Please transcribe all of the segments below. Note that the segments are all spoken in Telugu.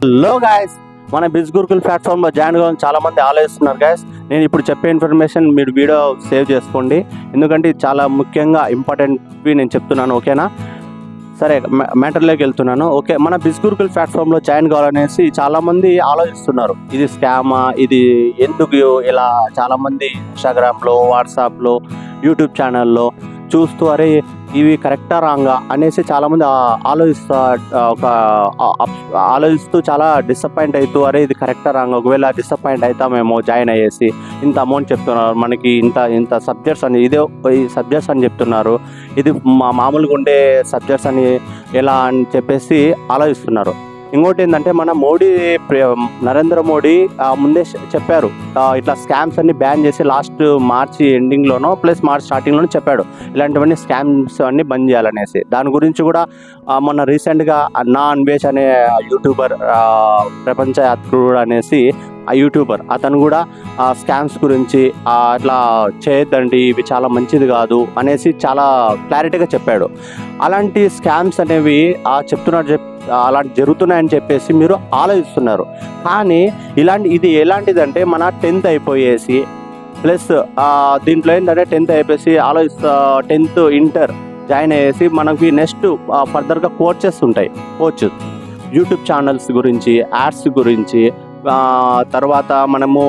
హలో గాయస్, మన బిజ్ గురుకుల్ ప్లాట్ఫామ్లో జాయిన్ కావాలని చాలా మంది ఆలోచిస్తున్నారు గాయస్. నేను ఇప్పుడు చెప్పే ఇన్ఫర్మేషన్ మీరు వీడియో సేవ్ చేసుకోండి, ఎందుకంటే ఇది చాలా ముఖ్యంగా ఇంపార్టెంట్వి నేను చెప్తున్నాను. ఓకేనా? సరే, మ్యాటర్లోకి వెళ్తున్నాను. ఓకే, మన బిజ్ గురుకుల్ ప్లాట్ఫామ్లో జాయిన్ కావాలనేసి చాలామంది ఆలోచిస్తున్నారు. ఇది స్కామా, ఇది ఎందుకు ఇలా చాలామంది ఇన్స్టాగ్రామ్లో, వాట్సాప్లో, యూట్యూబ్ ఛానల్లో చూస్తూ అరే ఇవి కరెక్టా రాంగా అనేసి చాలామంది ఆలోచిస్తూ చాలా డిసప్పాయింట్ అవుతూ అరే ఇది కరెక్టా రాంగా, ఒకవేళ డిసప్పాయింట్ అవుతామేమో జాయిన్ అయ్యేసి ఇంత అమౌంట్ చెప్తున్నారు మనకి, ఇంత సబ్జెక్ట్స్ అని, ఇదే ఈ సబ్జెక్ట్స్ అని చెప్తున్నారు, ఇది మామూలుగా ఉండే సబ్జెక్ట్స్ అని ఎలా అని చెప్పేసి ఆలోచిస్తున్నారు. ఇంకోటి ఏంటంటే మన నరేంద్ర మోడీ ముందే చెప్పారు, ఇట్లా స్కామ్స్ అన్ని బ్యాన్ చేసి లాస్ట్ మార్చి ఎండింగ్లోనో ప్లస్ మార్చ్ స్టార్టింగ్లోనో చెప్పాడు ఇలాంటివన్నీ స్కామ్స్ అన్ని బంద్ చేయాలనేసి. దాని గురించి కూడా మొన్న రీసెంట్గా నా అన్వేష్ అనే యూట్యూబర్, ప్రపంచ యాత్రికుడు అనేసి ఆ యూట్యూబర్, అతను కూడా స్కామ్స్ గురించి అట్లా చేయొద్దండి, ఇవి చాలా మంచిది కాదు అనేసి చాలా క్లారిటీగా చెప్పాడు. అలాంటి స్కామ్స్ అనేవి అలాంటి జరుగుతున్నాయని చెప్పేసి మీరు ఆలోచిస్తున్నారు. కానీ ఇది ఎలాంటిదంటే మన 10th అయిపోయేసి ప్లస్ దీంట్లో ఏంటంటే 10th అయిపోయేసి 10th ఇంటర్ జాయిన్ అయ్యేసి మనకి నెక్స్ట్ ఫర్దర్గా కోర్సెస్ ఉంటాయి. యూట్యూబ్ ఛానల్స్ గురించి, యాడ్స్ గురించి, తర్వాత మనము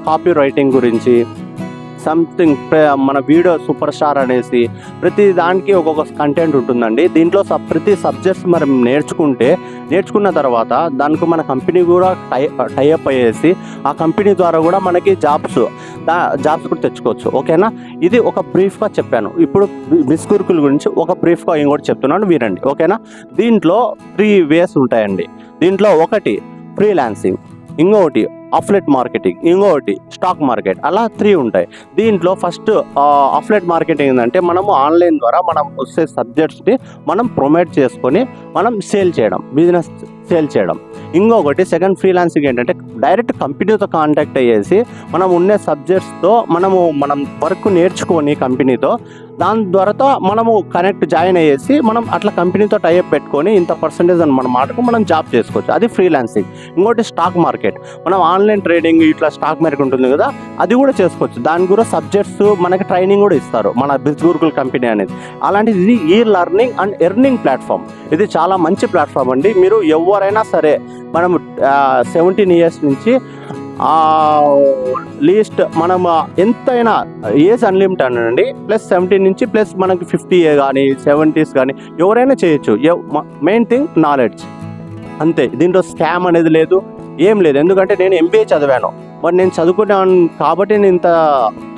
కాపీ రైటింగ్ గురించి, సంథింగ్ మన వీడియో సూపర్ స్టార్ అనేసి ప్రతి దానికి ఒక్కొక్క కంటెంట్ ఉంటుందండి. దీంట్లో ప్రతి సబ్జెక్ట్స్ మనం నేర్చుకున్న తర్వాత దానికి మన కంపెనీ కూడా టైఅప్ అయ్యేసి ఆ కంపెనీ ద్వారా కూడా మనకి జాబ్స్ కూడా తెచ్చుకోవచ్చు. ఓకేనా? ఇది ఒక బ్రీఫ్గా చెప్పాను. ఇప్పుడు బిజ్ గురుకుల్ గురించి ఒక బ్రీఫ్గా ఇంకోటి చెప్తున్నాను, వినండి. ఓకేనా? దీంట్లో 3 ways ఉంటాయండి. దీంట్లో ఒకటి ఫ్రీలాన్సింగ్, ఇంకొకటి అఫ్లెట్ మార్కెటింగ్, ఇంకొకటి స్టాక్ మార్కెట్, అలా 3 ఉంటాయి. దీంట్లో ఫస్ట్ అఫ్లెట్ మార్కెటింగ్ ఏంటంటే మనము ఆన్లైన్ ద్వారా మనం వచ్చే సబ్జెక్ట్స్ని మనం ప్రమోట్ చేసుకొని మనం బిజినెస్ సేల్ చేయడం. ఇంకొకటి సెకండ్ ఫ్రీలాన్సింగ్ ఏంటంటే డైరెక్ట్ కంపెనీతో కాంటాక్ట్ అయ్యేసి మనం ఉన్న సబ్జెక్ట్స్తో మనం వర్క్ నేర్చుకొని కంపెనీతో దాని ద్వారా మనము జాయిన్ అయ్యేసి మనం అట్లా కంపెనీతో టైఅప్ పెట్టుకొని ఇంత పర్సెంటేజ్ అని మన మాటకు మనం జాబ్ చేసుకోవచ్చు. అది ఫ్రీలాన్సింగ్. ఇంకోటి స్టాక్ మార్కెట్, మనం ఆన్లైన్ ట్రేడింగ్ ఇట్లా స్టాక్ మార్కెట్ ఉంటుంది కదా, అది కూడా చేసుకోవచ్చు. దాని కూడా సబ్జెక్ట్స్ మనకి ట్రైనింగ్ కూడా ఇస్తారు మన బిజ్ గురుకుల్ కంపెనీ అనేది. అలాంటిది ఇది లెర్నింగ్ అండ్ ఎర్నింగ్ ప్లాట్ఫామ్. ఇది చాలా మంచి ప్లాట్ఫామ్ అండి. మీరు ఎవరైనా సరే, మనం 17 years నుంచి లీస్ట్ మనం ఎంతైనా ఏజ్ అన్లిమిటెడ్ అండి, ప్లస్ 17 నుంచి ప్లస్ మనకి 50 కానీ 70s కానీ ఎవరైనా చేయొచ్చు. మెయిన్ థింగ్ నాలెడ్జ్, అంతే. దీంట్లో స్కామ్ అనేది లేదు, ఏం లేదు. ఎందుకంటే నేను MBA చదివాను, మరి నేను చదువుకున్నాను కాబట్టి నేను ఇంత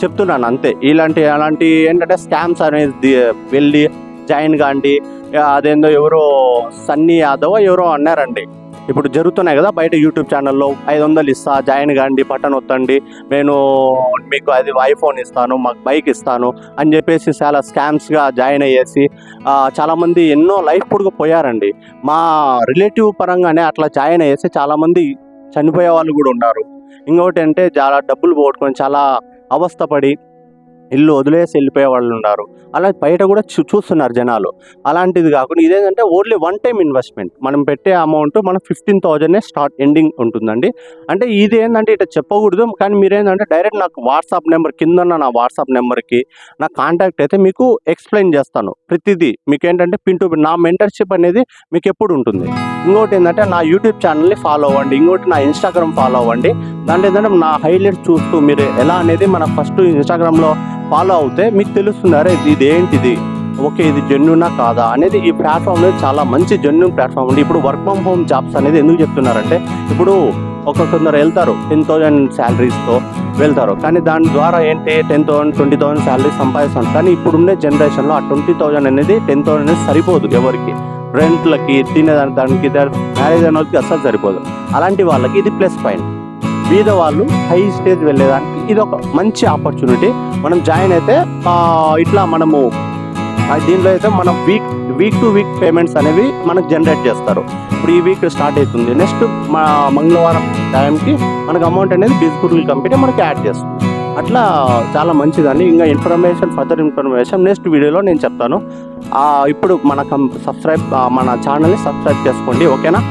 చెప్తున్నాను, అంతే. అలాంటి ఏంటంటే స్కామ్స్ అనేది వెళ్ళి జాయిన్ కాండి. అదేందో ఎవరో సన్నీ యాదవ్ ఎవరో అన్నారండి, ఇప్పుడు జరుగుతున్నాయి కదా బయట యూట్యూబ్ ఛానల్లో, 500 ఇస్తా, జాయిన్ కాండి, బటన్ వత్తండి, నేను మీకు అది ఐఫోన్ ఇస్తాను, మాకు బైక్ ఇస్తాను అని చెప్పేసి చాలా స్కామ్స్గా జాయిన్ అయ్యేసి చాలామంది ఎన్నో లైఫ్ పోయారండి. మా రిలేటివ్ పరంగానే అట్లా జాయిన్ అయ్యేసి చాలామంది చనిపోయే వాళ్ళు కూడా ఉన్నారు. ఇంకొకటి అంటే చాలా డబ్బులు పోగొట్టుకొని చాలా అవస్థపడి ఇల్లు వదిలేసి వెళ్ళిపోయే వాళ్ళు ఉన్నారు. అలా బయట కూడా చూస్తున్నారు జనాలు. అలాంటిది కాకుండా ఇదేంటంటే ఓన్లీ 1 time ఇన్వెస్ట్మెంట్. మనం పెట్టే అమౌంట్ మనం 15,000 స్టార్ట్ ఎండింగ్ ఉంటుందండి. అంటే ఇది ఏంటంటే ఇట్లా చెప్పకూడదు, కానీ మీరేంటంటే డైరెక్ట్ నాకు వాట్సాప్ నెంబర్ కింద నా వాట్సాప్ నెంబర్కి నా కాంటాక్ట్ అయితే మీకు ఎక్స్ప్లెయిన్ చేస్తాను ప్రతిదీ. మీకు ఏంటంటే నా మెంటర్షిప్ అనేది మీకు ఎప్పుడు ఉంటుంది. ఇంకోటి ఏంటంటే నా యూట్యూబ్ ఛానల్ని ఫాలో అవ్వండి, ఇంకోటి నా ఇన్స్టాగ్రామ్ ఫాలో అవ్వండి. దాంట్లో ఏంటంటే నా హైలైట్స్ చూస్తూ మీరు ఎలా అనేది మన ఫస్ట్ ఇన్స్టాగ్రామ్లో ఫాలో అవుతే మీకు తెలుస్తుంది, అరే ఇది ఏంటిది, ఓకే ఇది జెన్యూనా కాదా అనేది. ఈ ప్లాట్ఫామ్ అనేది చాలా మంచి జెన్యూన్ ప్లాట్ఫామ్ ఉంది. ఇప్పుడు వర్క్ ఫ్రమ్ హోమ్ జాబ్స్ అనేది ఎందుకు చెప్తున్నారంటే, ఇప్పుడు కొందరు వెళ్తారు 10,000 శాలరీస్తో వెళ్తారు, కానీ దాని ద్వారా ఏంటి 10,000 20,000 శాలరీస్ సంపాదిస్తారు. కానీ ఇప్పుడుండే జనరేషన్లో ఆ 20,000 అనేది 10,000 అనేది సరిపోదు ఎవరికి, రెంట్లకి, తినేదానికి, మ్యారేజ్ అనే వాళ్ళకి అస్సలు సరిపోదు. అలాంటి వాళ్ళకి ఇది ప్లస్ పాయింట్. బీద వాళ్ళు హై స్టేజ్ వెళ్ళేదానికి ఇది ఒక మంచి ఆపర్చునిటీ. మనం జాయిన్ అయితే ఇట్లా మనము దీంట్లో అయితే మనం వీక్ టు వీక్ పేమెంట్స్ అనేవి మనకు జనరేట్ చేస్తారు. ఇప్పుడు ఈ వీక్ స్టార్ట్ అవుతుంది, నెక్స్ట్ మంగళవారం టైంకి మనకు అమౌంట్ అనేది బిజ్ గురుకుల్ కంపెనీ మనకి యాడ్ చేస్తుంది. అట్లా చాలా మంచిదండి. ఇంకా ఫర్దర్ ఇన్ఫర్మేషన్ నెక్స్ట్ వీడియోలో నేను చెప్తాను. ఇప్పుడు మన ఛానల్ని సబ్స్క్రైబ్ చేసుకోండి. ఓకేనా?